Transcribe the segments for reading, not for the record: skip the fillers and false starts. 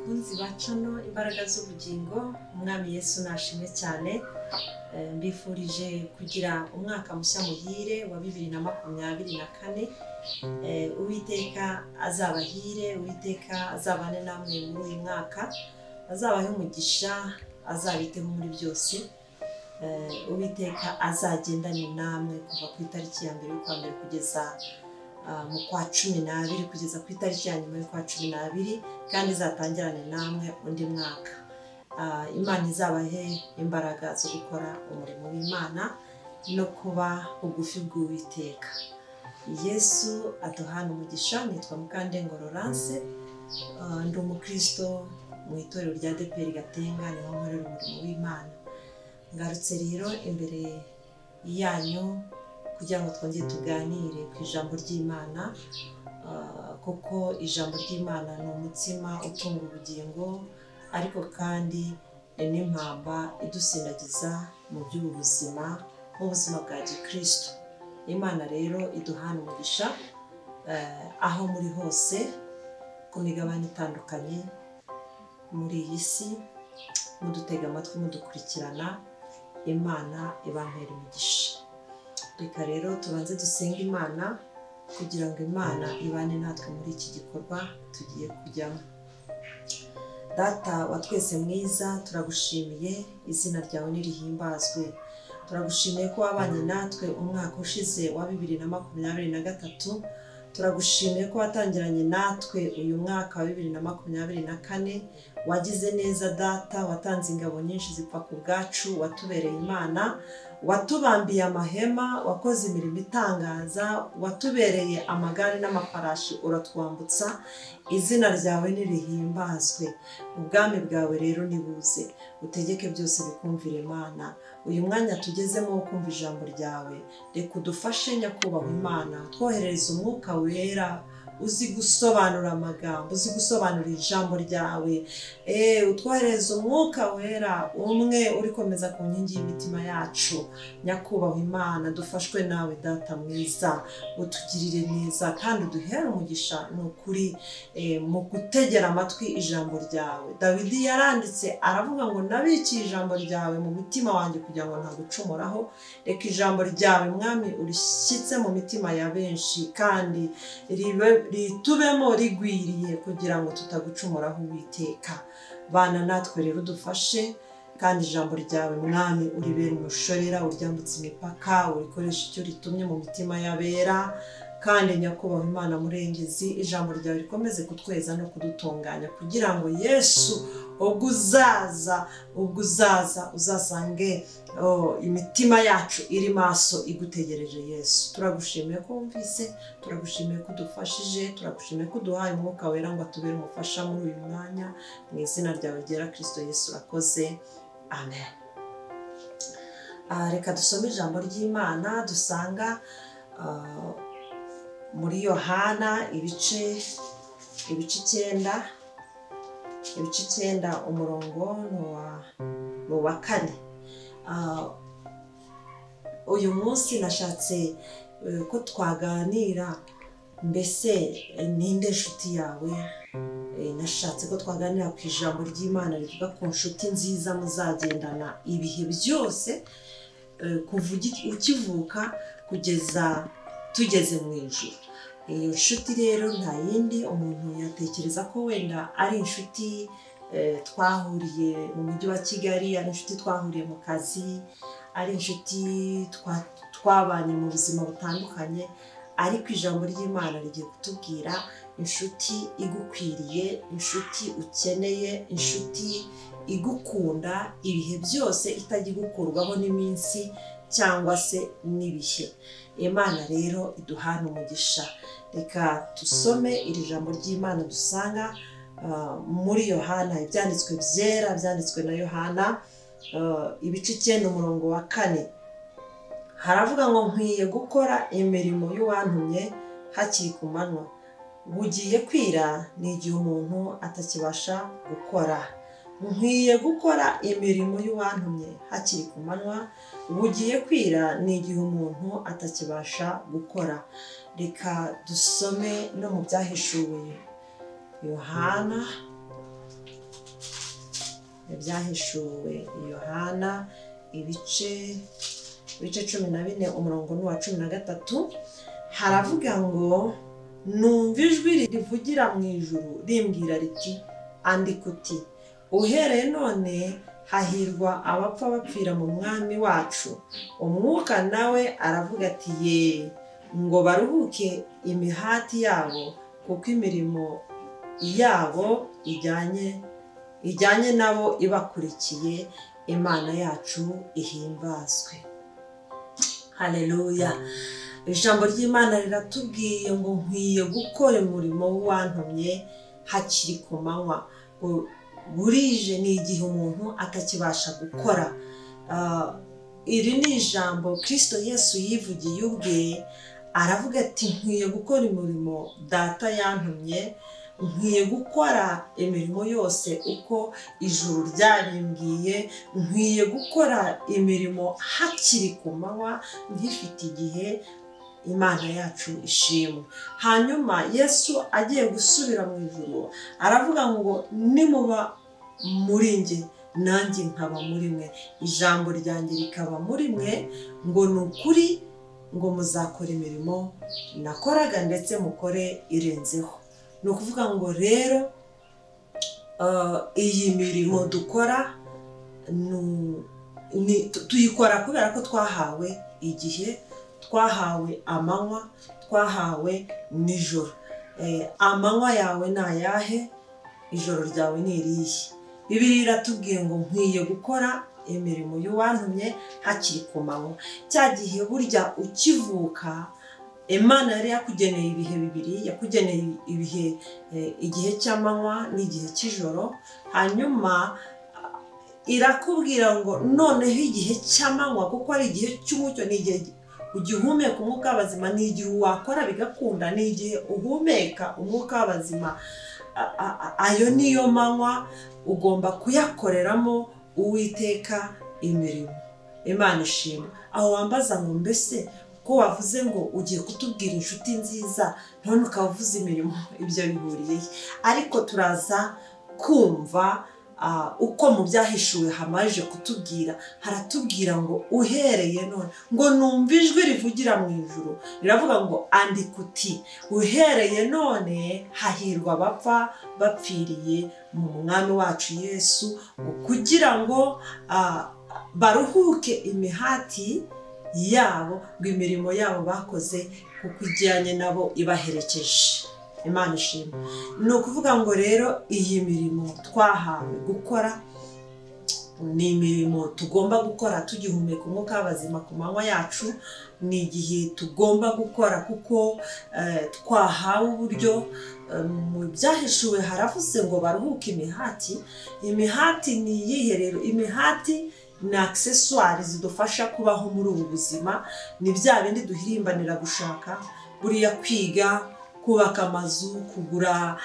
bakunzi bacano imbaraga z'ubugingo, umwami Yesu nashimwe cyane. Mbifurije kugira umwaka mushya muhire wa 2024. Uwiteka azabahire, Uwiteka azabane namwe muri uyu mwaka, azabahe umugisha, azabiteho muri byose. Uwiteka azagendane namwe kuva ku itariki ya mbere y'ukwa mbere kugeza mu kwa 12 kugeza ku itariki ya nyuma y'ukwa 12, kandi izatangirane namwe undi mwaka. Imana izabahe imbaraga zo gukora umurimo w'Imana no kuba bugufi bw'Uwiteka. Yesu aduhana umugisha. Nitwa Mukandengo Laurence, ndi umukristo mu itorero rya ADEPR Gatenga, niho nkorera umurimo w'Imana. Ngarutse rero imbere yanyu kugira ngo twongere tuganire ku ijambo ry'Imana, kuko ijambo ry'Imana ni umutsima utunga ubugingo, ariko kandi n'impamba idusindagiza mu by'ubu buzima, mu buzima bwa Gikristo. Imana rero iduhana umugisha aho muri hose ku migabane itandukanye muri iyi si, mudutega amatwi mudukurikirana. Imana ibampera imigisha. Reka rero tubanze dusenga Imana kugira ngo Imana ibane natwe muri iki gikorwa tugiye kujyamo. Data wa twese mwiza, turagushimiye, izina ryawe nirihimbazwe. Turagushimiye ko wabanye natwe umwaka ushize wa 2023. Turagushimiye ko watangiranye natwe uyu mwaka wa 2024. Wagize neza Data, watanze ingabo nyinshi zipfa ku bwacu, watubereye Imana, watubambiye amahema, wakoze imirimo itangaza, watubereye amagare n'amafarashi, uratwambutsa. Izina ryawe nirihimbazwe. Ubwami bwawe rero nibuze, utegeke byose bikumvire Imana. Uyu mwanya tugezemo wo kumva ijambo ryawe, reka udufashe nyakubahwa Imana, twoherereza umwuka wera uzi gusobanura amagambo, uzi gusobanura ijambo ryawe. Utwoherereza umwuka wera umwe uri komeza ku nkingi y'imitima yacu. Nyakubahwa Imana, dufashwe nawe Data mwiza, utugirire neza kandi uduhere umugisha n'ukuri mu gutegera amatwi ijambo ryawe. Dawidi yaranditse aravuga ngo nabikiye ijambo ryawe mu mutima wanjye kugira ngo ntagucumuraho. Reka ijambo ryawe mwami urishyitse mu mitima ya benshi, kandi ritubemo rigwiriye kugira ngo tutagucumuraho Uwiteka. Bana natwe rero dufashe, kandi ijambo ryawe mwami uribera umushorera, uryambutse imipaka, urikoresha icyo ritumye mu mitima y'abera. Kandi nyakubahwa Imana murengezi, ijambo ryawe rikomeze kutweza no kudutunganya, kugira ngo Yesu ubwo uzaza uzasange imitima yacu iri maso igutegereje. Yesu, turagushimiye ko wumvise, turagushimiye ko udufashije, turagushimiye ko uduhaye umwuka wera ngo atubere umufasha muri uyu mwanya. Mu izina ryawe ryera Kristo Yesu urakoze, amen. Reka dusome ijambo ry'Imana dusanga muri Yohana ibice 9 umurongo ni uwa 4. Uyu munsi nashatse ko twaganira, mbese ninde nshuti yawe. Nashatse ko twaganira ku ijambo ry'Imana rivuga ku nshuti nziza muzagendana ibihe byose, kuva ukivuka kugeza tugeze mu ijuru. Iyo nshuti rero nta yindi, umuntu yatekereza ko wenda ari inshuti twahuriye mu mujyi wa Kigali, ari inshuti twahuriye mu kazi, ari inshuti twabanye mu buzima butandukanye. Ariko ijambo ry'Imana rigiye kutubwira inshuti igukwiriye, inshuti ukeneye, inshuti igukunda ibihe byose, itajya igukurwaho n'iminsi cyangwa se n'ibihe. Imana rero iduhana umugisha. Reka dusome iri jambo ry'Imana dusanga muri Yohana, ibyanditswe byera byanditswe na Yohana, ibice 9 umurongo wa 4. Haravuga ngo nkwiye gukora imirimo y'uwantumye hakiri ku manywa, bugiye kwira n'igihe umuntu atakibasha gukora. Nkwiye gukora imirimo y'uwantumye hakiri ku manywa, bugiye kwira n'igihe umuntu atakibasha gukora. Reka dusome no mu byahishuwe Yohana byahishuwe Yohana ibice 14 umurongo wa 13 haravuga ngo numva ijwi rivugira mu ijuru rimbwira riti andika uti uhereye none hahirwa abapfa bapfira mu mwami wacu. Umwuka nawe aravuga ati ye ngo baruhuke imihati yabo kuko imirimo yabo ijyanye nabo ibakurikiye. Imana yacu ihimbazwe. Haleluya. Ijambo ry'Imana riratubwiye ngo nkwiye gukora umurimo w'uwantumye hakiri ku manywa. Burije ni igihe umuntu atakibasha gukora. Iri ni ijambo Kristo Yesu yivugiye ubwe, aravuga ati nkwiye gukora umurimo data yantumye, nkwiye gukora imirimo yose uko ijuru ryabimbwiye, nkwiye gukora imirimo hakiri ku manywa nkifite igihe. Imana yacu ishimwe. Hanyuma Yesu agiye gusubira mu ijuru aravuga ngo nimuba muri nge nanjye nkaba muri mwe, ijambo ryanjye rikaba muri mwe, ngo ni ukuri ngo muzakora imirimo nakoraga ndetse mukore irenzeho. Ni ukuvuga ngo rero iyi mirimo dukora tuyikora kubera ko twahawe igihe, twahawe amanywa, twahawe nijoro. Amanywa yawe ni ayahe? Ijoro ryawe ni irihe? Bibiliya iratubwiye ngo nkwiye gukora imirimo y'uwantumye hakiri ku manywa. Cya gihe burya ukivuka Imana yari yakugeneye ibihe bibiri, yakugeneye igihe cy'amanywa n'igihe cy'ijoro. Hanyuma irakubwira ngo noneho igihe cy'amanywa kuko ari igihe cy'umucyo, ni igihe ugihumeka umwuka w'abazima, ni igihe wakora bigakunda, ni igihe uhumeka umwuka w'abazima. Ayo niyo manywa ugomba kuyakoreramo Uwiteka imirimo. Imana ishimwe. Aho wambaza ngo mbese ko wavuze ngo ugiye kutubwira inshuti nziza none ukavuza imirimo, ibyo bihuriye? Ariko turaza kumva uko mu byahishuwe hamaje kutubwira. Haratubwira ngo uhereye none, ngo numva ijwi rivugira mu ijuru riravuga ngo andika uti uhereye none hahirwa abapfa bapfiriye mu mwami wacu Yesu, kugira ngo baruhuke imihati yabo, ngo imirimo yabo bakoze kuko ijyanye nabo ibaherekeje. Imana ishimwe. Ni ukuvuga ngo rero iyi mirimo twahawe gukora ni imirimo tugomba gukora tugihumeka umwuka w'abazima ku manywa yacu. Ni igihe tugomba gukora kuko twahawe uburyo. Mu byahishuwe haravuze ngo baruhuke imihati. Imihati ni iyihe rero? Imihati ni accessoires zidufasha kubaho muri ubu buzima. Ni bya bindi duhirimbanira gushaka, buriya kwiga, kubaka amazu, kugura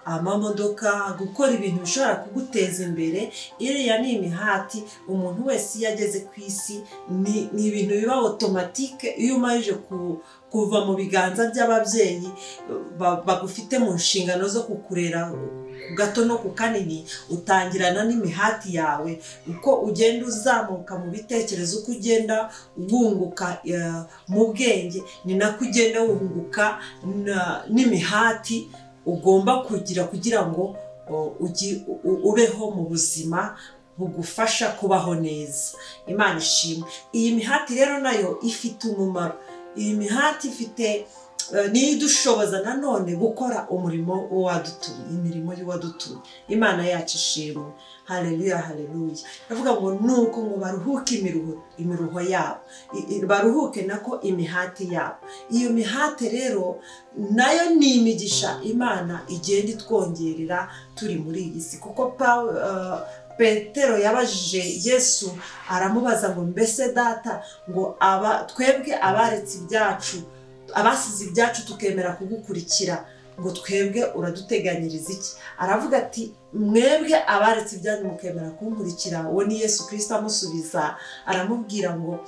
amamodoka, gukora ibintu bishobora kuguteza imbere. Iriya ni imihati. Umuntu wese iyo ageze ku isi ni ibintu biba automatique. Iyo umaze kuva mu biganza by'ababyeyi bagufite mu nshingano zo kukurera ku gato no ku kanini, utangirana n'imihati yawe. Uko ugenda uzamuka mu bitekerezo, uko ugenda wunguka mu bwenge, ni nako ugenda wunguka n'imihati ugomba kugira ngo ubeho mu buzima bugufasha kubaho neza. Imana ishimwe. Iyi mihati rero nayo ifite umumaro. Iyi mihati ifite niyo idushoboza nanone gukora umurimo w'uwadutumye, imirimo y'uwadutumye. Imana yacu ishimwe. Haleluya, haleluya. Ndavuga ngo nuko ngo baruhuke imiruho yabo, baruhuke nako imihati yabo. Iyo mihati rero nayo ni imigisha Imana igenda itwongerera turi muri iyi si. Kuko Petero yabajije Yesu, aramubaza ngo mbese data, ngo twebwe abaretse ibyacu, abasize ibyacu tukemera kugukurikira, ngo twebwe uraduteganyiriza iki? Aravuga ati mwebwe abaretse ibyanyu mukemera kunkurikira. Uwo ni Yesu Kristo amusubiza, aramubwira ngo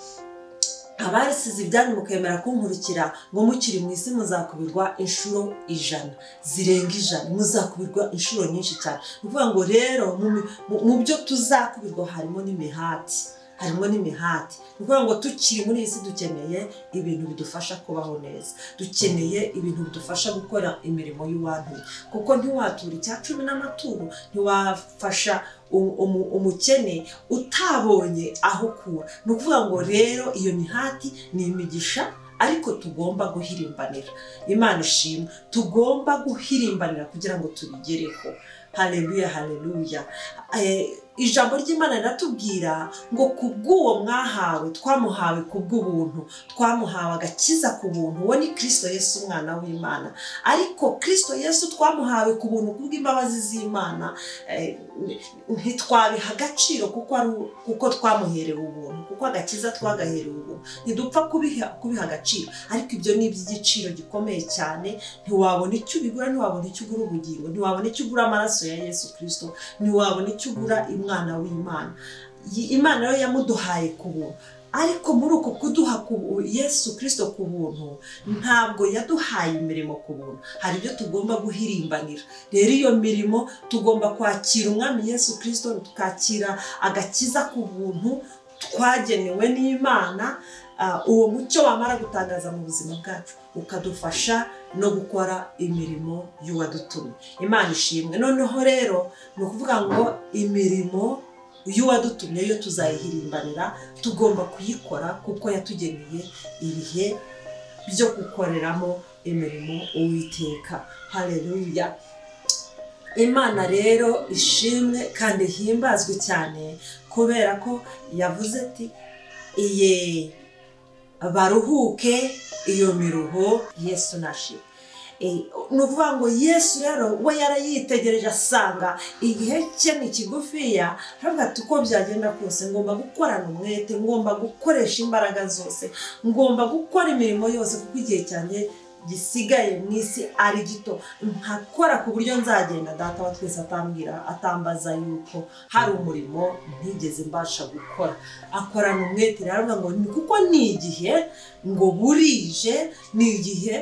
abarisize ibyanyu mukemera kunkurikira ngo mukiri mu isi muzakubirwa inshuro 100 zirenga 100 muzakubirwa inshuro nyinshi cyane. Uvuga ngo rero mu byo tuzakubirwa harimo n'imihati, uvuga ngo tukiri muri isi dukeneye ibintu bidufasha kubaho neza, dukeneye ibintu bidufasha gukora imirimo y'uwantu, kuko ntiwatura icya 10 n'amaturo, ntiwafasha umukene utabonye aho kura. Ni ukuvuga ngo rero iyo mihati ni imigisha ariko tugomba guhirimbanira. Imana ishimwe, tugomba guhirimbanira kugira ngo tubigereho. Haleluya, haleluya. Ijambo ry'Imana riratubwira ngo kubw'uwo mwahawe, twamuhawe kubw'ubuntu, twamuhawe agakiza ku buntu. Uwo ni Kristo Yesu umwana w'Imana. Ariko Kristo Yesu twamuhawe ku buntu kubw'imbabazi z'Imana, ntitwabiha agaciro kuko twamuherewe ubuntu, kuko agakiza twagaherewe ubuntu, ntidupfa kubiha agaciro. Ariko ibyo ni iby'igiciro gikomeye cyane. Ntiwabona icyo ubigura, ntiwabona icyo ugura ubugingo, ntiwabona icyo ugura amaraso ya Yesu Kristo, ntiwabona icyo ugura umwana w'Imana. Imana rero yamuduhaye ku buntu. Ariko muri uko kuduha Yesu Kristo ku buntu, ntabwo yaduhaye imirimo ku buntu. Hari ibyo tugomba guhirimbanira. Rero iyo mirimo tugomba kwakira umwami Yesu Kristo, tukakira agakiza ku buntu twagenewe n'Imana. Uwo mucyo wamara gutangaza mu buzima bwacu ukadufasha no gukora imirimo y'uwadutumye. Imana ishimwe. Noneho rero ni ukuvuga ngo imirimo y'uwadutumye yo tuzayihirimbanira, tugomba kuyikora kuko yatugeneye ibihe byo gukoreramo imirimo Uwiteka. Haleluya. Imana rero ishimwe kandi himbazwe cyane, kubera ko yavuze ati baruhuke iyo miruho. Yesu nashimwe. Ni ukuvuga ngo Yesu rero we yarayitegereje asanga igihe cye ni kigufiya, aravuga ati uko byagenda kose ngomba gukorana umwete, ngomba gukoresha imbaraga zose, ngomba gukora imirimo yose, kuko igihe cyanjye gisigaye mu isi ari gito. Nkakora ku buryo nzagenda Data wa twese atambaza yuko hari umurimo ntigeze mbasha gukora. Akorana umwete, aravuga ngo kuko ni igihe ngo burije, ni igihe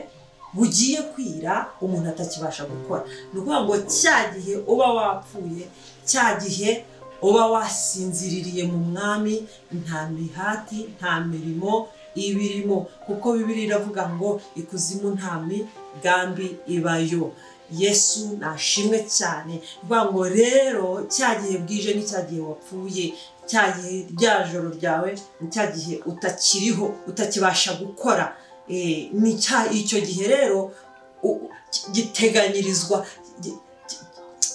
bugiye kwira umuntu atakibasha gukora. Ni ukuvuga ngo cya gihe uba wapfuye, cya gihe uba wasinziririye mu mwami, nta mihati, nta mirimo ibirimo, kuko Bibiliya iravuga ngo ikuzimu nta migambi ibayo. Yesu nashimwe cyane. Bivuga ngo rero cya gihe bwije ni cya gihe wapfuye, cya gihe rya joro ryawe ni cya gihe utakiriho, utakibasha gukora. Ni icyo gihe rero giteganyirizwa,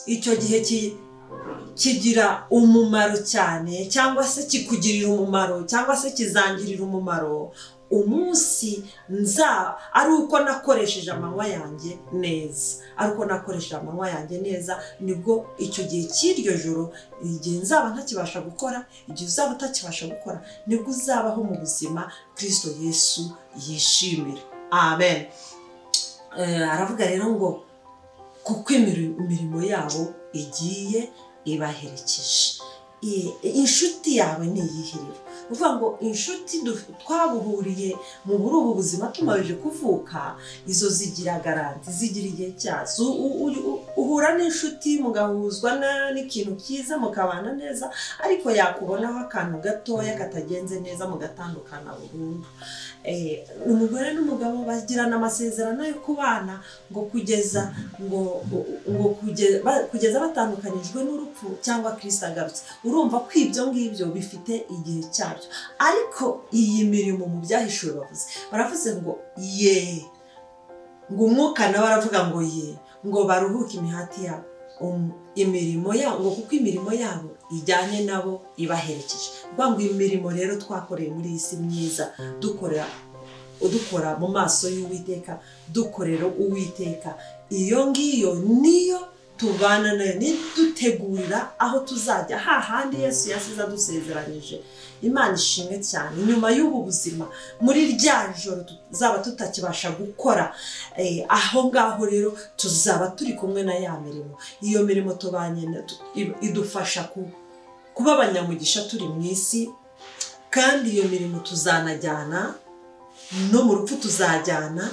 icyo gihe kigira umumaro cyane, cyangwa se kikugirira umumaro, cyangwa se kizangirira umumaro umunsi ari uko nakoresheje amanywa yanjye neza. Ari uko nakoresheje amanywa yanjye neza, nibwo icyo gihe cy'iryo joro, igihe nzaba ntakibasha gukora, igihe uzaba utakibasha gukora, nibwo uzabaho mu buzima Kristo Yesu yishimira. Amen. Aravuga rero ngo kuko imirimo yabo igiye ibaherekeje. Inshuti yawe ni iyihiriro. Uvuga ngo inshuti twabuhuriye mu ubu buzima tumaze kuvuka, izo zigira garanti, zigira igihe cyazo. Uhura n'inshuti mugahuzwa n'ikintu cyiza, mukabana neza, ariko yakubonaho akantu gatoya katagenze neza, mugatandukana burundu. Umugore n'umugabo bagirana amasezerano yo kubana ngo kugeza batandukanijwe n'urupfu cyangwa Kristo agarutse. Urumva ko ibyo ngibyo bifite igihe cyabyo. Ariko iyi mirimo mu byahishuwe baravuze ngo ngo umwuka nawe aravuga ngo ngo baruhuke imihati yabo, imirimo yabo, ngo kuko imirimo yabo ijyanye nabo ibaherekeje. Ngo imirimo rero twakoreye muri iyi si myiza, dukora mu maso y'Uwiteka, dukorera Uwiteka, iyo ngiyo niyo tubana nayo, nidutegurira aho tuzajya, hahandi Yesu yasize adusezeranyije. Imana ishimwe cyane. Nyuma y'ubu buzima, muri rya joro tuzaba tutakibasha gukora, aho ngaho rero tuzaba turi kumwe na ya mirimo. Iyo mirimo tubanye idufasha kuba abanyamugisha turi mu isi, kandi iyo mirimo tuzanajyana no mu rupfu tuzajyana,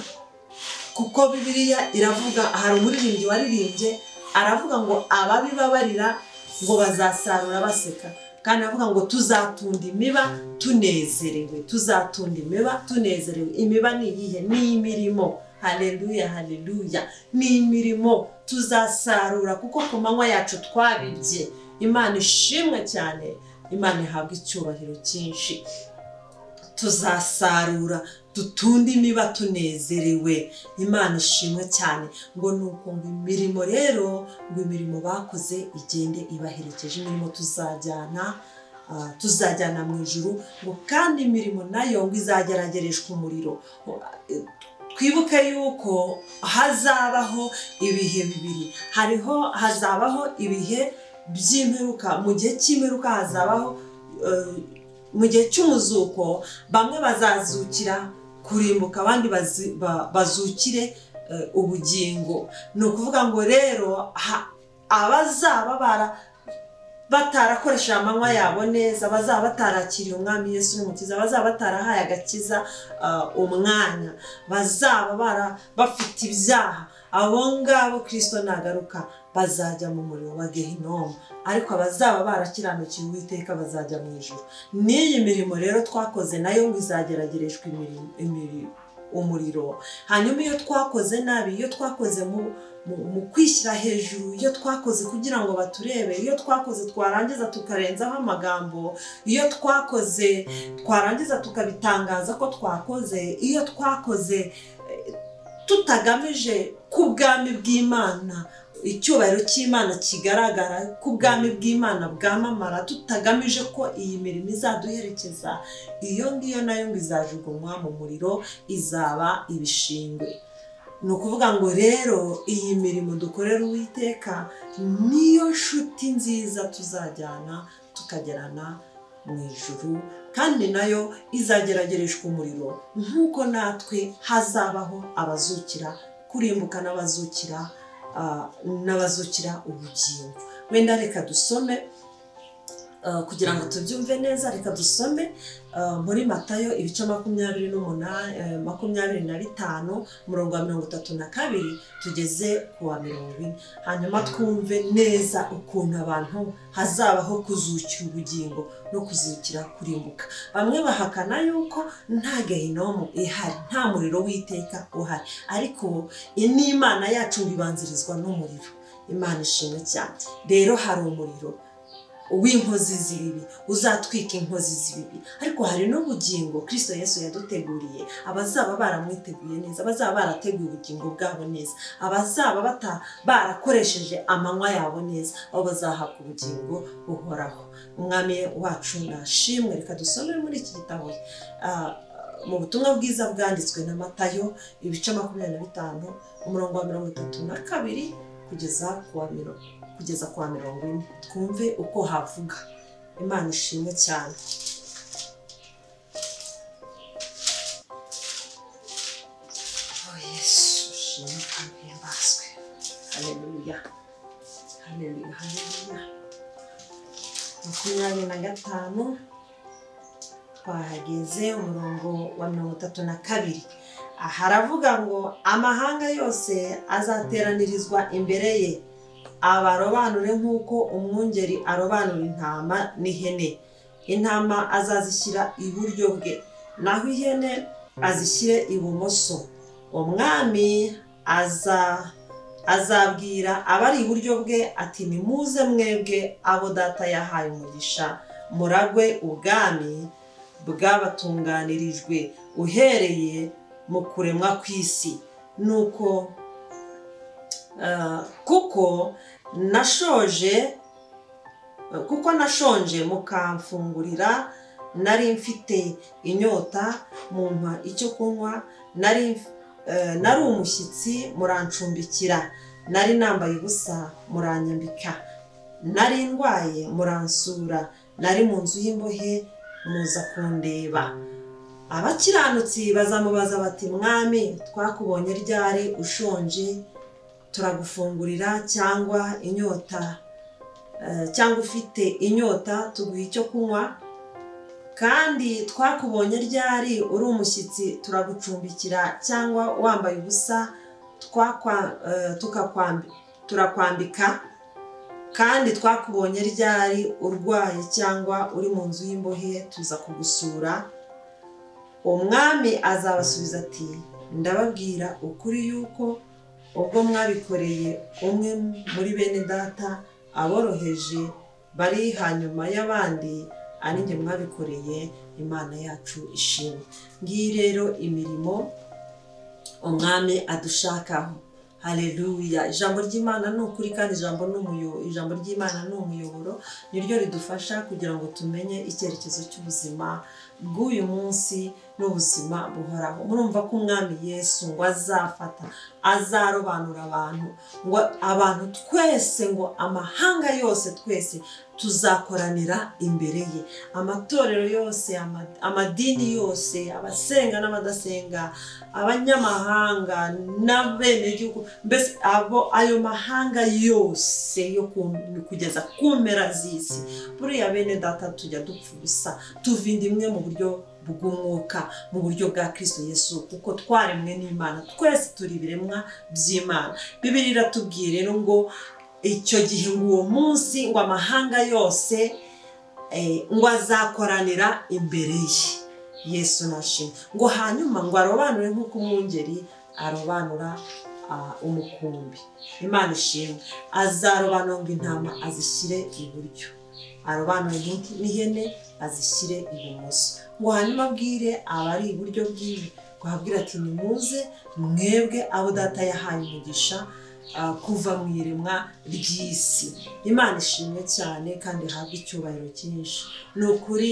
kuko Bibiliya iravuga, hari umuririmbyi waririmbye aravuga ngo ababi babarira ngo bazasarura baseka, kandi avuga ngo tuzatunda imiba tunezerewe, tuzatunda imiba tunezerewe. Imiba ni iyihe? Ni imirimo. Haleluya, haleluya, ni imirimo tuzasarura, kuko ku manywa yacu twabibye. Imana ishimwe cyane, Imana ihabwa icyubahiro cyinshi. Tuzasarura dutunde imiba tunezerewe. Imana ishimwe cyane. Ngo nuko ngo imirimo rero, ngo imirimo bakoze igende ibaherekeje. Imirimo tuzajyana mu ijuru, ngo kandi imirimo nayo ngo izageragereshwa umuriro. Twibuke yuko hazabaho ibihe bibiri. Hazabaho ibihe by'imperuka. Mu gihe cy'imperuka hazabaho, mu gihe cy'umuzuko bamwe bazazukira kurimbuka, abandi bazukire ubugingo. Ni ukuvuga ngo rero abazaba batarakoresheje amanywa yabo neza, bazaba batarakiriye umwami Yesu n'umukiza, bazaba batarahaye agakiza umwanya, bazaba bafite ibyaha, abo ngabo Kristo nagaruka bazajya mu muriro wa Gehinomu, ariko abazaba barakiranukiye Uwiteka bazajya mu ijuru. N'iyi mirimo rero twakoze nayo ngo izageragereshwa umuriro. Hanyuma iyo twakoze nabi, iyo twakoze mu kwishyira hejuru, iyo twakoze kugira ngo baturebe, iyo twakoze twarangiza tukarenzaho amagambo, iyo twakoze twarangiza tukabitangaza ko twakoze, iyo twakoze tutagamije ku bwami bw'Imana, icyubahiro cy'Imana kigaragara, ku bwami bw'Imana bwamamara, tutagamije ko iyi mirimo izaduherekeza, iyo ngiyo nayo ngo izajugunywa mu muriro, izaba ibishingwe. Ni ukuvuga ngo rero iyi mirimo dukorera Uwiteka niyo nshuti nziza tuzajyana tukagerana mu ijuru, kandi nayo izageragereshwa umuriro, nk'uko natwe hazabaho abazukira kurimbuka n'abazukira ubugingo. Wenda reka dusome kugira ngo tubyumve neza. Reka dusome muri Matayo ibice 25 umurongo wa 32 tugeze ku wa 40. Hanyuma twumve neza ukuntu abantu hazabaho kuzukira ubugingo no kuzukira kurimbuka. Bamwe bahakana yuko nta Gehinomu ihari, nta muriro w'iteka uhari, ariko n'Imana yacu bibanzirizwa n'umuriro. Imana ishimwe cyane. Rero hari umuriro w'inkozi z'ibibi uzatwika inkozi z'ibibi, ariko hari n'ubugingo Kristo Yesu yaduteguriye. Abazaba baramwiteguye neza, abazaba barateguye ubugingo bwabo neza, abazaba barakoresheje amanywa yabo neza, abo bazahabwa ubugingo buhoraho. Umwami wacu nashimwe. Reka dusome muri iki gitabo mu butumwa bwiza bwanditswe na Matayo ibice 25 umurongo wa 32 kugeza ku wa 40. Twumve uko havuga. Imana ishimwe cyane. Yesu shimwe kandi himbazwe. Haleluya, haleluya, haleluya. 25 twahageze umurongo wa 32. Haravuga ngo amahanga yose azateranirizwa imbere ye, abarobanure nk'uko umwungeri arobanura intama n'ihene. Intama azazishyira iburyo bwe, naho ihene azishyire ibumoso. Umwami azabwira abari iburyo bwe ati, nimuze mwebwe abo data yahaye umugisha, muragwe ubwami bwabatunganirijwe uhereye mu kuremwa kw'isi. Nuko kuko nashonje mukamfungurira, nari mfite inyota mumpa icyo kunywa, nari umushyitsi murancumbikira, nari nambaye ubusa muranyambika, nari ndwaye muransura, nari mu nzu y'imbohe muza kundeba. Abakiranutsi bazamubaza bati, mwami twakubonye ryari ushonje turagufungurira, cyangwa ufite inyota tuguha icyo kunywa? kandi twakubonye ryari uri umushyitsi turagucumbikira, cyangwa wambaye ubusa turakwambika, kandi twakubonye ryari urwaye cyangwa uri mu nzu y'imbohe tuza kugusura. Umwami azabasubiza ati, ndababwira ukuri yuko ubwo mwabikoreye umwe muri bene data aboroheje bari hanyuma y'abandi, ari njye mwabikoreye. Imana yacu ishimwe. Ngiyi rero imirimo umwami adushakaho. Haleluya. Ijambo ry'Imana ni ukuri, kandi ijambo ry'Imana ni umuyoboro, niryo ridufasha kugira ngo tumenye icyerekezo cy'ubuzima bw'uyu munsi n'ubuzima buhoraho. Murumva ko umwami Yesu ngo azarobanura abantu twese, ngo amahanga yose twese tuzakoranira imbere ye. Amatorero yose, amadini yose, abasenga n'abadasenga, abanyamahanga n'abenegihugu, mbese ayo mahanga yose yo kugeza ku mpera z'isi. Buriya bene data tujya dupfa ubusa, tuvinda imwe mu buryo bw'umwuka, mu buryo bwa Kristo Yesu, kuko twaremwe n'Imana, twese turi ibiremwa by'Imana. Bibiliya iratubwira rero ngo icyo gihe, ngo uwo munsi, ngo amahanga yose ngo azakoranira imbere ye. Yesu nashimwe. Ngo hanyuma ngo arobanure nk'uko umwungeri arobanura umukumbi. Imana ishimwe. Azarobanura ngo intama azishyire iburyo, arobanure n'ihene azishyire ibumoso. Ngo hanyuma abwire abari iburyo bwiwe, ngo ababwire ati, nimuze mwebwe abo data yahaye umugisha kuva mu iremwa ry'isi. Imana ishimwe cyane kandi ihabwe icyubahiro cyinshi. Ni ukuri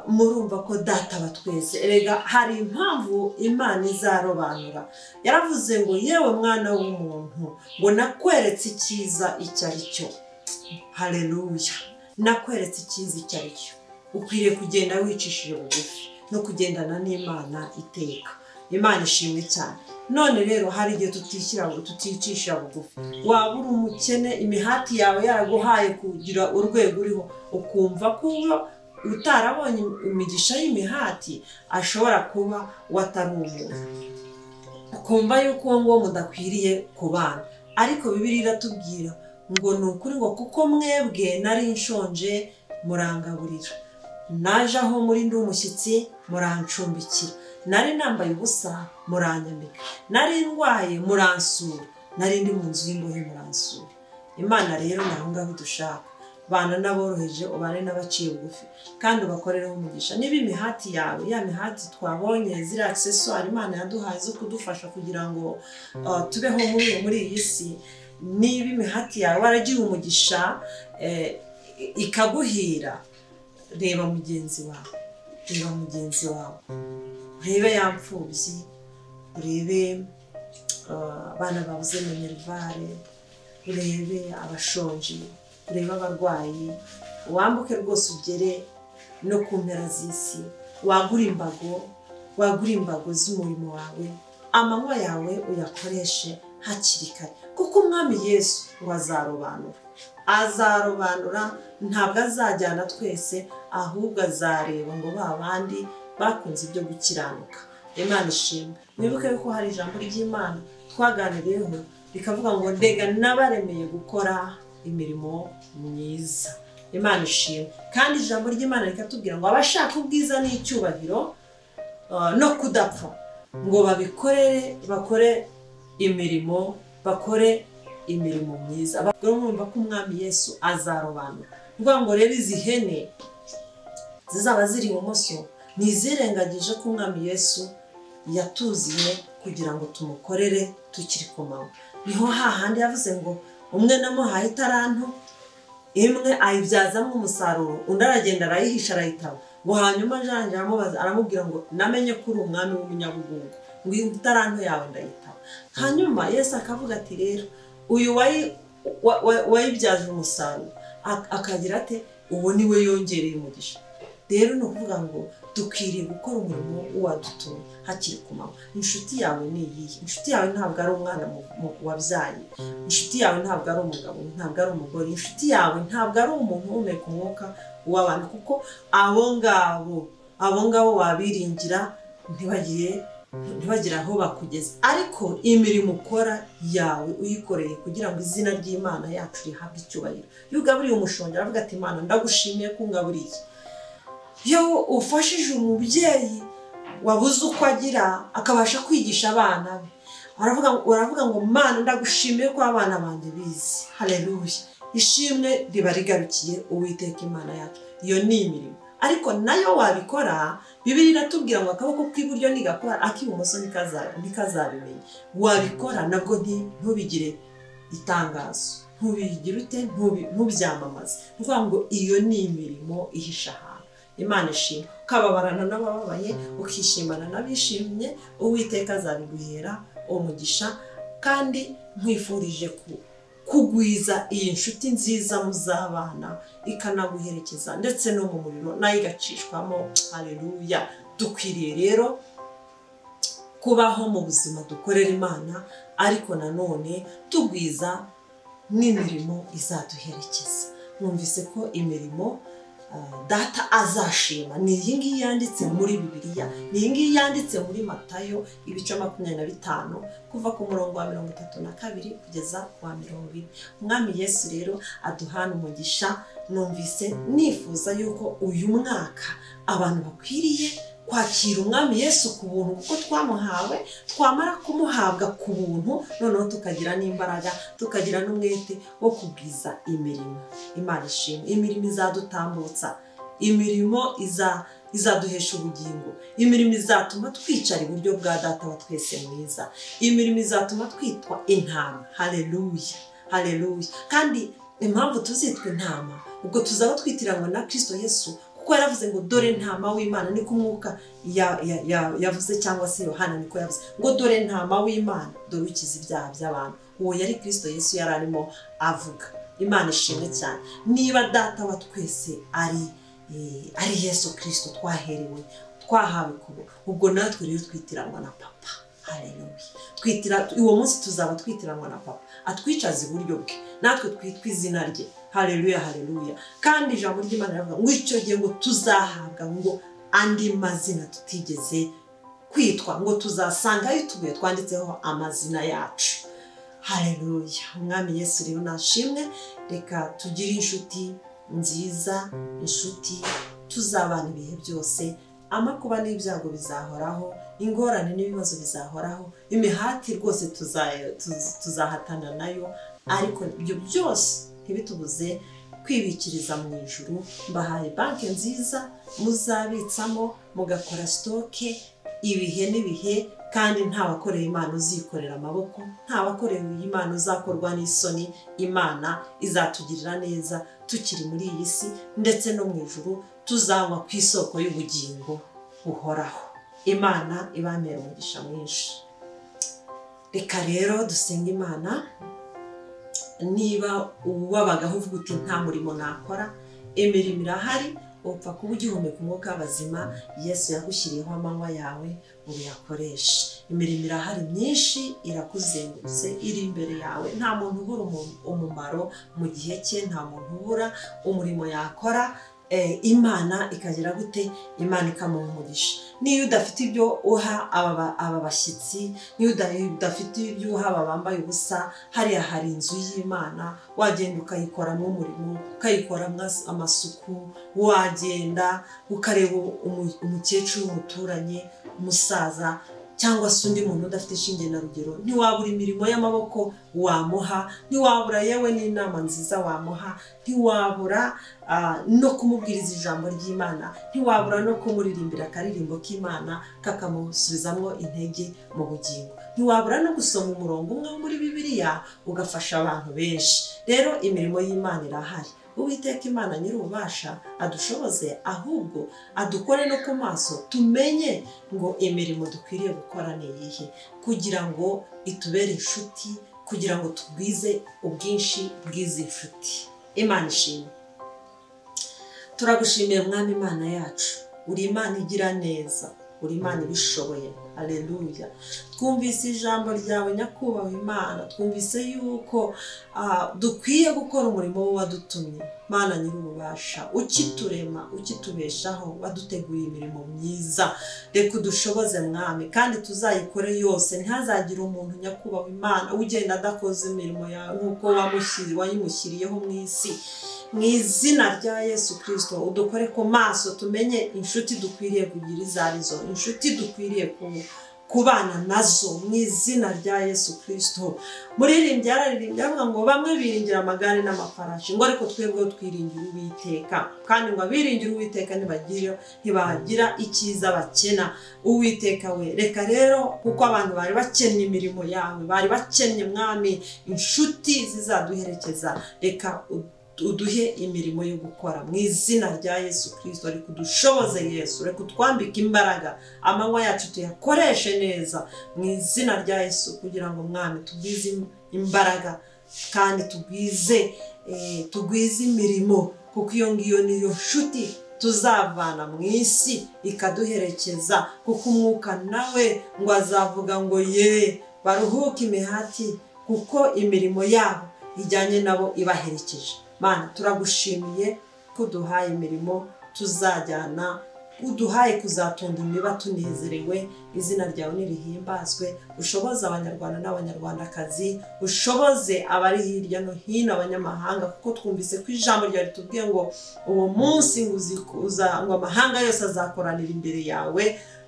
murumva ko data wa twese, erega hari impamvu Imana izarobanura. Yaravuze ngo, yewe mwana w'umuntu, ngo nakweretse icyiza icyo ari cyo. Haleluya. Nakweretse icyiza icyo ari cyo. Ukwiriye kugenda wicishije bugufi no kugendana n'Imana iteka. Imana ishimwe cyane. None rero hari igihe tuticisha bugufi. Waba uri umukene, imihati yawe yaraguhaye kugira urwego uriho, ukumva ko utarabonye imigisha y'imihati ashobora kuba watari umuntu, ukumva yuko uwo nguwo mudakwiriye kubana. Ariko Bibiliya iratubwira ngo ni ukuri, ngo kuko mwebwe nari nshonje murangaburira, naje aho muri ndi umushyitsi murancumbikira, nari nambaye ubusa muranyambika, nari ndwaye muransura, nari ndi mu nzu y'imbohe muransura. Imana rero ni aho ngaho dushaka. Bana n'aboroheje, ubane n'abaciye bugufi, kandi ubakorereho umugisha. Niba imihati yawe, ya mihati twabonye, ziri accessoire Imana yaduhaye zo kudufasha kugira ngo tubeho muri iyi si, niba imihati yawe waragiye umugisha ikaguhira, reba mugenzi wawe, urebe ya mfubyi, urebe abana babuze minerivare, urebe abashonji, urebe abarwayi, wambuke rwose ugere no ku mpera z'isi. wagura imbago z'umurimo wawe, amanywa yawe uyakoreshe hakiri kare, kuko umwami Yesu ngo azarobanura. Ntabwo azajyana twese, ahubwo azareba ngo babandi bakunze ibyo gukiranuka. Imana ishimwe. Mwibuke yuko hari ijambo ry'Imana twaganiriyeho rikavuga ngo, ndega nabaremeye gukora imirimo myiza. Imana ishimwe. Kandi ijambo ry'Imana rikatubwira ngo abashaka ubwiza n'icyubahiro no kudapfa, ngo bakore imirimo myiza. Murumva ko umwami Yesu azarobanura. Ngo rero izi hene zizaba ziri ibumoso, ntizirengagije ko umwami Yesu yatuziye kugira ngo tumukorere tukiri ku manywa. Niho hahandi yavuze ngo, umwe namuhaye itaranto imwe ayibyazamo umusaruro, undi aragenda arayihisha arayitaba. Ngo hanyuma Janja aramubwira ngo, namenye ko uri umwami w'umunyabugungu, ngo itaranto yawe ndayitaba. Hanyuma Yesu akavuga ati, rero uyu wayibyaje umusaruro akagira ate, uwo niwe yongereye umugisha. rero ni ukuvuga ngo dukwiriye gukora umurimo wadutumye hakiri ku manywa. Inshuti yawe ni iyihe? Inshuti yawe ntabwo ari umwana wabyaye, inshuti yawe ntabwo ari umugabo, ntabwo ari umugore, inshuti yawe ntabwo ari umuntu uhumeka umwuka w'abantu, kuko abo ngabo wabiringira ntibagire aho bakugeza. Ariko imirimo ukora yawe uyikoreye kugira ngo izina ry'Imana yacu rihabwe icyubahiro. Iyo ugaburiye umushongi aravuga ati Imana ndagushimiye ko ungaburiye. Iyo ufashije umubyeyi wabuze uko agira akabasha kwigisha abana be, uravuga ngo Mana ndagushimiye ko abana banjye bize. Haleluya. Ishimwe riba rigarukiye Uwiteka Imana yacu. Iyo ni imirimo. Ariko nayo wabikora, Bibiliya iratubwira ngo akaboko k'iburyo nigakora ak'ibumoso ntikazabimenya. Wabikora nabwo ntubigire itangazo, ntubigire ute, ntubyamamaze. Ni ukuvuga ngo iyo ni imirimo ihisha ahantu. Imana ishimwe. Ukababarana n'abababaye, ukishimana n'abishimye, Uwiteka azabiguhera umugisha. Kandi nkwifurije kugwiza iyi nshuti nziza muzabana, ikanaguherekeza ndetse no mu muriro nayo igacishwamo. Haleluya. Dukwiriye rero kubaho mu buzima dukorera Imana, ariko nanone tugwiza n'imirimo izaduherekeza. Numvise ko imirimo data azashima ni iyi ngiyi yanditse muri Bibiliya, ni iyi ngiyi yanditse muri Matayo ibice 25 kuva ku murongo wa 32 kugeza ku wa 40. Umwami Yesu rero aduhana umugisha. Numvise nifuza yuko uyu mwaka abantu bakwiriye kwakira Umwami Yesu ku buntu, kuko twamuhawe, twamara kumuhabwa ku buntu noneho tukagira n'imbaraga, tukagira n'umwete wo kubwiza imirimo. Imana ishimwe. Imirimo izadutambutsa, imirimo izaduhesha ubugingo, imirimo izatuma twicara iburyo bwa Data wa twese mwiza, imirimo izatuma twitwa intama. Haleluya. Haleluya. Kandi impamvu tuzitwa intama, ubwo tuzaba twitiranwa na Kristo Yesu, kuko yaravuze ngo dore ntama w'Imana. Niko umwuka yavuze, cyangwa se Yohana niko yavuze ngo dore ntama w'Imana, dore ukiza ibyaha by'abantu. Uwo yari Kristo Yesu yari arimo avuga. Imana ishimwe cyane. Niba Data wa twese ari Yesu Kristo twaherewe, twahawe kubo, ubwo natwe rero twitiranwa na Papa. Haleluya. Uwo munsi tuzaba twitiranwa na Papa, atwicaza iburyo bwe, natwe twitwa izina rye. Haleluya. Haleluya. Kandi ijambo ry'Imana rivuga ngo icyo gihe ngo tuzahabwa ngo andi mazina tutigeze kwitwa, ngo tuzasangayo utubuye twanditseho amazina yacu. Haleluya. Umwami Yesu rero nashimwe. Reka tugire inshuti nziza, inshuti tuzabana ibihe byose. Amakuba n'ibyago bizahoraho, ingorane n'ibibazo bizahoraho, imihati rwose tuzahatana nayo, ariko ibyo byose ntibitubuze kwibikiriza mu ijuru. Mbahaye banki nziza muzabitsamo, mugakora stoke ibihe n'ibihe, kandi nta wakoreye Imana uzikorera amaboko, nta wakoreye Imana uzakorwa n'isoni. Imana izatugirira neza tukiri muri iyi si, ndetse no mu ijuru tuzanywa ku isoko y'ubugingo buhoraho. Imana ibamere umugisha mwinshi. Reka rero dusenga Imana. Niba wabagaho uvuga uti nta murimo nakora, imirimo irahari. Upfa kuba ugihumeka umwuka w'abazima, Yesu yagushyiriyeho amanywa yawe uyakoreshe. Imirimo irahari myinshi, irakuzengurutse, iri imbere yawe. Nta muntu ubura umumaro mu gihe cye, nta muntu ubura umurimo yakora. Imana ikagira gute? Imana ikamuha umugisha. Niyo udafite ibyo uha aba bashyitsi, niyo udafite ibyo uha aba bambaye ubusa, hariya hari inzu y'Imana, wagenda ukayikoramo umurimo, ukayikoramo amasuku, wagenda ukareba umukecuru w'umuturanye, umusaza, cyangwa se undi muntu udafite shinge na rugero, ntiwabura imirimo y'amaboko wamuha, ntiwabura yewe n'inama nziza wamuha, ntiwabura no kumubwiriza ijambo ry'Imana, ntiwabura no kumuririmbira akaririmbo k'Imana kakamusubizamo intege mu bugingo, ntiwabura no gusoma umurongo umwe muri Bibiliya ugafasha abantu benshi. Rero imirimo y'Imana irahari. Uwiteka Imana nyir'ububasha adushoboze, ahubwo adukore no ku maso, tumenye ngo imirimo dukwiriye gukora ni iyihe, kugira ngo itubere inshuti, kugira ngo tugwize ubwinshi bw'izi nshuti. Imana ishimwe. turagushimiye mwami Imana yacu, uri Imana igira neza, uri Imana ibishoboye. Haleluya. Twumvise ijambo ryawe nyakubahwa Imana, twumvise yuko dukwiye gukora umurimo wadutumye. Mana nyir'ububasha, ukiturema, ukitubeshaho, waduteguye imirimo myiza. Reka udushoboze mwami, kandi tuzayikore yose. Ntihazagire umuntu nyakubahwa Imana ugenda adakoze imirimo yawe nk'uko wayimushyiriyeho mu isi. Mu izina rya Yesu Kristo, udukore ku maso tumenye inshuti dukwiriye kugira izo arizo, inshuti dukwiriye kubana nazo mu izina rya Yesu Kristo. Muririmbyi yararirimbye avuga ngo bamwe biringira amagare n'amafarashi, ngo ariko twebwe twiringira Uwiteka, kandi ngo abiringira Uwiteka ntibagira icyiza bakena. Uwiteka we, reka rero kuko abantu bari bakennye imirimo yawe, bari bakennye mwami inshuti zizaduherekeza, reka uduhe imirimo yo gukora mu izina rya Yesu Kristo. Reka udushoboze Yesu, reka utwambike imbaraga, amanywa yacu tuyakoreshe neza mu izina rya Yesu, kugira ngo mwami tugwize imbaraga kandi tugwize imirimo, kuko iyo ngiyo niyo nshuti tuzavana mu isi ikaduherekeza, kuko umwuka nawe ngo azavuga ngo ye baruhuke imihati, kuko imirimo yabo ijyanye nabo ibaherekeje. Mana turagushimiye ko duhaye imirimo tuzajyana, uduhaye kuzatunda imiba tunezerewe. Izina ryawe nirihimbazwe. Ushoboze abanyarwanda n'abanyarwandakazi, ushoboze abari hirya no hino, abanyamahanga, kuko twumvise ko ijambo ryawe ritubwiye ngo uwo munsi ngo amahanga yose azakoranira imbere yawe,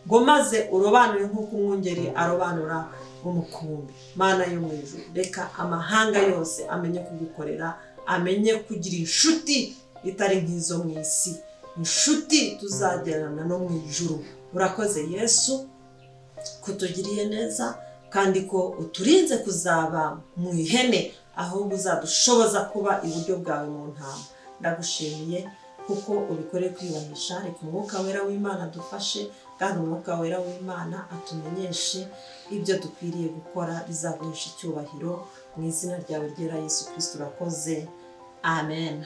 ngo maze urobanure nk'uko umwungeri arobanura umukumbi. Mana yo mu ijuru, reka amahanga yose amenye kugukorera, amenye kugira inshuti itari nk'izo mu isi, inshuti tuzagerana no mu ijuru. Urakoze Yesu kutugiriye neza, kandi ko uturinze kuzaba mu ihene, ahubwo uzadushoboza kuba iburyo bwawe mu ntama. Ndagushimiye kuko ubikoreye kwiyubahisha. Reka umwuka wera w'Imana adufashe, kandi umwuka wera w'Imana atumenyeshe ibyo dukwiriye gukora bizaguhesha icyubahiro. Mu izina ryawe ryera Yesu Kristo urakoze. Amen.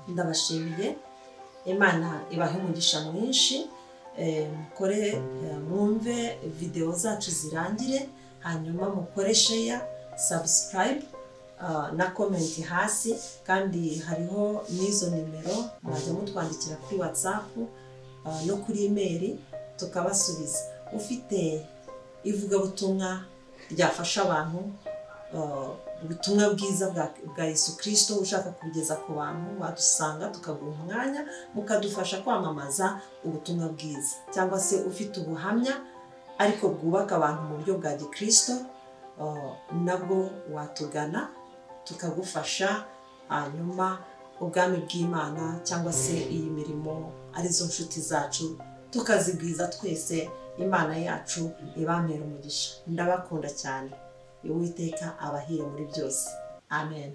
Ndabashimiye. Imana ibahe umugisha mwinshi. Mukore mwumve video zacu zirangire, hanyuma mukore share, subscribe na comment hasi, kandi hariho n'izo nimero mwajya mutwandikira kuri WhatsApp no kuri email tukabasubiza. Ufite ivugabutumwa ryafasha abantu, ubutumwa bwiza bwa Yesu Kristo ushaka kugeza ku bantu, wadusanga tukaguha umwanya mukadufasha kwamamaza ubutumwa bwiza. Cyangwa se ufite ubuhamya ariko bwubaka abantu mu buryo bwa Gikristo, nabwo watugana tukagufasha, hanyuma ubwami bw'Imana cyangwa se iyi mirimo arizo nshuti zacu tukazigwiza twese. Imana yacu ibamere umugisha. Ndabakunda cyane. Uwiteka abahire muri byose. Amen.